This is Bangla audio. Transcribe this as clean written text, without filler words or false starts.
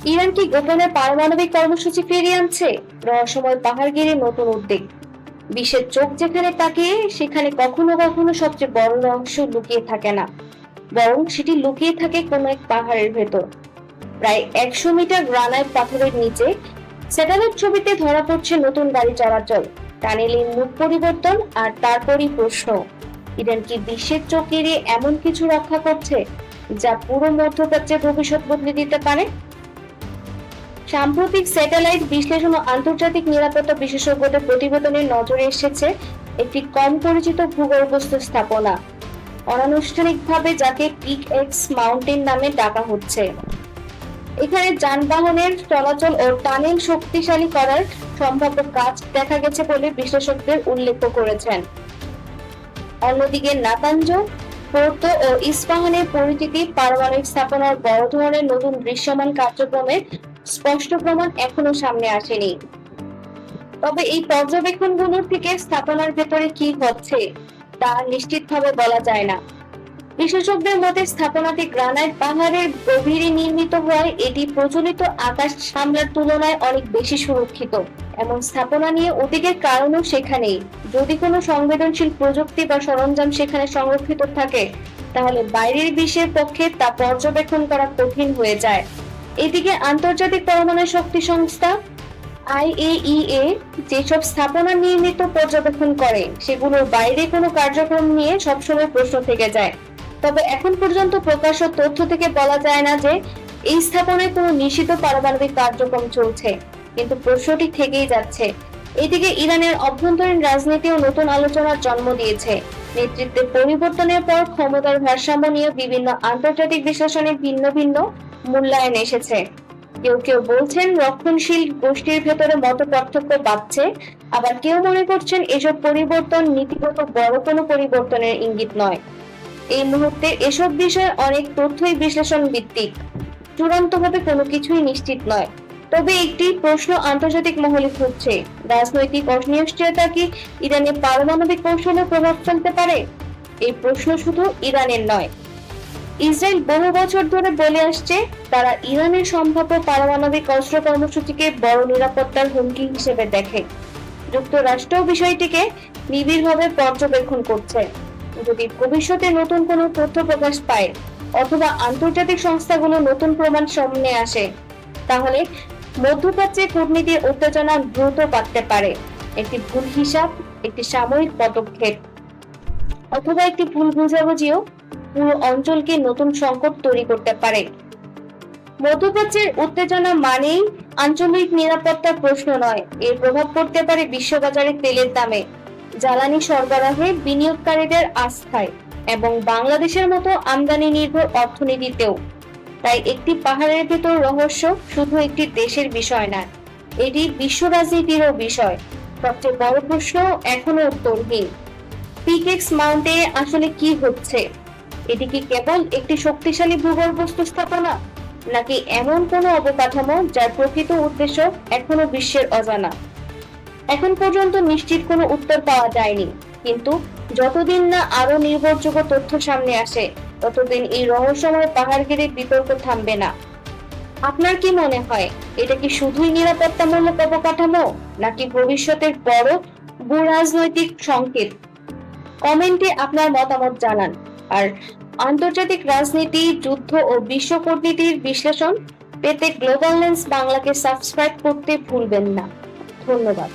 ইরান কি গোপনে পারমাণবিক কর্মসূচি ফিরিয়ে আনছে? রহস্যময় পাহাড় ঘিরে নতুন উদ্বেগ। বিশ্বের চোখ যেখানে তাকিয়ে সেখানে কখনো কখনো সবচেয়ে বড় রহস্য লুকিয়ে থাকে না, বরং সেটি লুকিয়ে থাকে কোনো এক পাহাড়ের ভেতর। প্রায় 100 মিটার গ্রানাইট পাথরের নিচে স্যাটেলাইট ছবিতে ধরা পড়ছে নতুন গাড়ি চলাচল, টানেলের মুখ পরিবর্তন, আর তারপরই প্রশ্ন, ইরান কি বিশ্বের চোখ এড়িয়ে এমন কিছু রক্ষা করছে যা পুরো মধ্যপ্রাচ্যের ভবিষ্যৎ বদলে দিতে পারে? সাম্প্রতিক স্যাটেলাইট বিশ্লেষণ ও আন্তর্জাতিক নিরাপত্তা বিশেষজ্ঞদের প্রতিবেদনের নজরে এসেছে একটি কম পরিচিত ভূগর্ভস্থ স্থাপনা, অনানুষ্ঠানিকভাবে যাকে পিক এক্স মাউন্টেন নামে ডাকা হচ্ছে। এখানে যানবাহনের চলাচল ও টানেল শক্তিশালী করার সম্ভাব্য কাজ দেখা গেছে বলে বিশ্লেষকদের উল্লেখ করেছেন। অন্যদিকে নাতাঞ্জ, পোর্তো ও ইস্পাহানের পরিচিতি পারমাণবিক স্থাপনার বড় ধরনের নতুন দৃশ্যমান কার্যক্রমের স্পষ্ট প্রমাণ এখনো সামনে আসেনি। তবে এই পর্যবেক্ষণগুলোর থেকে স্থাপনার ভেতরে কি হচ্ছে তা নিশ্চিতভাবে বলা যায় না। বিশেষজ্ঞদের মতে স্থাপনাটি গ্রানাইট পাহাড়ের গভীরে নির্মিত হওয়ায় এটি প্রচলিত আকাশ হামলার তুলনায় অনেক বেশি সুরক্ষিত। এমন স্থাপনা নিয়ে উদ্বেগের কারণও সেখানেই। যদি কোনো সংবেদনশীল প্রযুক্তি বা সরঞ্জাম সেখানে সংরক্ষিত থাকে, তাহলে বাইরের বিশ্বের পক্ষে তা পর্যবেক্ষণ করা কঠিন হয়ে যায়। এদিকে আন্তর্জাতিক পরমাণু শক্তি সংস্থা IAEA যেসব স্থাপনা নির্মিত পর্যবেক্ষণ করে সেগুলোর বাইরে কোনো কার্যক্রম নিয়ে সবসময় প্রশ্ন থেকে যায়। তবে এখন পর্যন্ত প্রকাশ্য তথ্য থেকে বলা যায় না যে এই স্থাপনায় কোনো নিষিদ্ধ পারমাণবিক কার্যক্রম চলছে, কিন্তু প্রশ্নটি থেকেই যাচ্ছে। এদিকে ইরানের অভ্যন্তরীণ রাজনীতিও নতুন আলোচনার জন্ম দিয়েছে। নেতৃত্বের পরিবর্তনের পর ক্ষমতার ভারসাম্য নিয়ে বিভিন্ন আন্তর্জাতিক বিশ্লেষণে ভিন্ন ভিন্ন মূল্যায়ন এসেছে। কেউ কেউ বলছেন রক্ষণশীল গোষ্ঠীর ভেতরে মত পার্থক্য বাড়ছে, আবার কেউ মনে করছেন এসব পরিবর্তন নীতিগত বড় কোনো পরিবর্তনের ইঙ্গিত নয়। এই মুহূর্তে এসব বিষয়ে অনেক তথ্যই বিশ্লেষণ ভিত্তিক, চূড়ান্তভাবে কোনো কিছুই নিশ্চিত নয়। তবে একটি প্রশ্ন আন্তর্জাতিক মহলে ঘুরছে, রাজনৈতিক অনিশ্চয়তা কি ইরানের পারমাণবিক কৌশলে প্রভাব ফেলতে পারে? এই প্রশ্ন শুধু ইরানের নয়, ইসরায়েল বহু বছর ধরে বলে আসছে তারা ইরানের সম্ভাব্য পারমাণবিক অস্ত্র কর্মসূচিকে বড় নিরাপত্তার হুমকি হিসেবে দেখে। যুক্তরাষ্ট্র বিষয়টিকে নিবিড়ভাবে পর্যবেক্ষণ করছে। যদি ভবিষ্যতে নতুন কোনো তথ্য প্রকাশ পায় অথবা আন্তর্জাতিক সংস্থাগুলো নতুন প্রমাণ সামনে আসে, তাহলে মধ্যপ্রাচ্যে কূটনীতির উত্তেজনা দ্রুত বাড়তে পারে। একটি ভুল হিসাব, একটি সাময়িক পদক্ষেপ অথবা একটি ভুল বোঝাবুঝিও পুরো অঞ্চলকে নতুন সংকট তৈরি করতে পারে। মধ্যপ্রাচ্যের উত্তেজনা মানেই আঞ্চলিক নিরাপত্তার প্রশ্ন নয়, এর প্রভাব পড়তে পারে বিশ্ববাজারে তেলের দামে, জ্বালানি সরবরাহে, বিনিয়োগকারীদের আস্থায় এবং বাংলাদেশের মতো আমদানি নির্ভর অর্থনীতিতেও। তাই একটি পাহাড়ের ভেতর রহস্য শুধু একটি দেশের বিষয় নয়, এটি বিশ্ব রাজনীতিরও বিষয়। সবচেয়ে বড় প্রশ্ন এখনো উত্তরহীন, পিক এক্স মাউন্টে আসলে কি হচ্ছে? এটি কি কেবল একটি শক্তিশালী ভূগর্ভস্থ স্থাপনা, নাকি এমন কোনো অবকাঠামো যার প্রকৃত উদ্দেশ্য এখনো বিশ্বের অজানা? এখন পর্যন্ত নিশ্চিত কোনো উত্তর পাওয়া যায়নি, কিন্তু যতদিন না আরো নির্ভরযোগ্য তথ্য সামনে আসে ততদিন এই রহস্যময় পাহাড় ঘিরে বিতর্ক থামবে না। আপনার কি মনে হয়, এটা কি শুধুই নিরাপত্তামূলক অবকাঠামো, নাকি ভবিষ্যতের বড় ভূরাজনৈতিক সংকেত? কমেন্টে আপনার মতামত জানান। আর আন্তর্জাতিক রাজনীতি, যুদ্ধ ও বিশ্ব কূটনীতির বিশ্লেষণ পেতে গ্লোবাল লেন্স বাংলাকে সাবস্ক্রাইব করতে ভুলবেন না। ধন্যবাদ।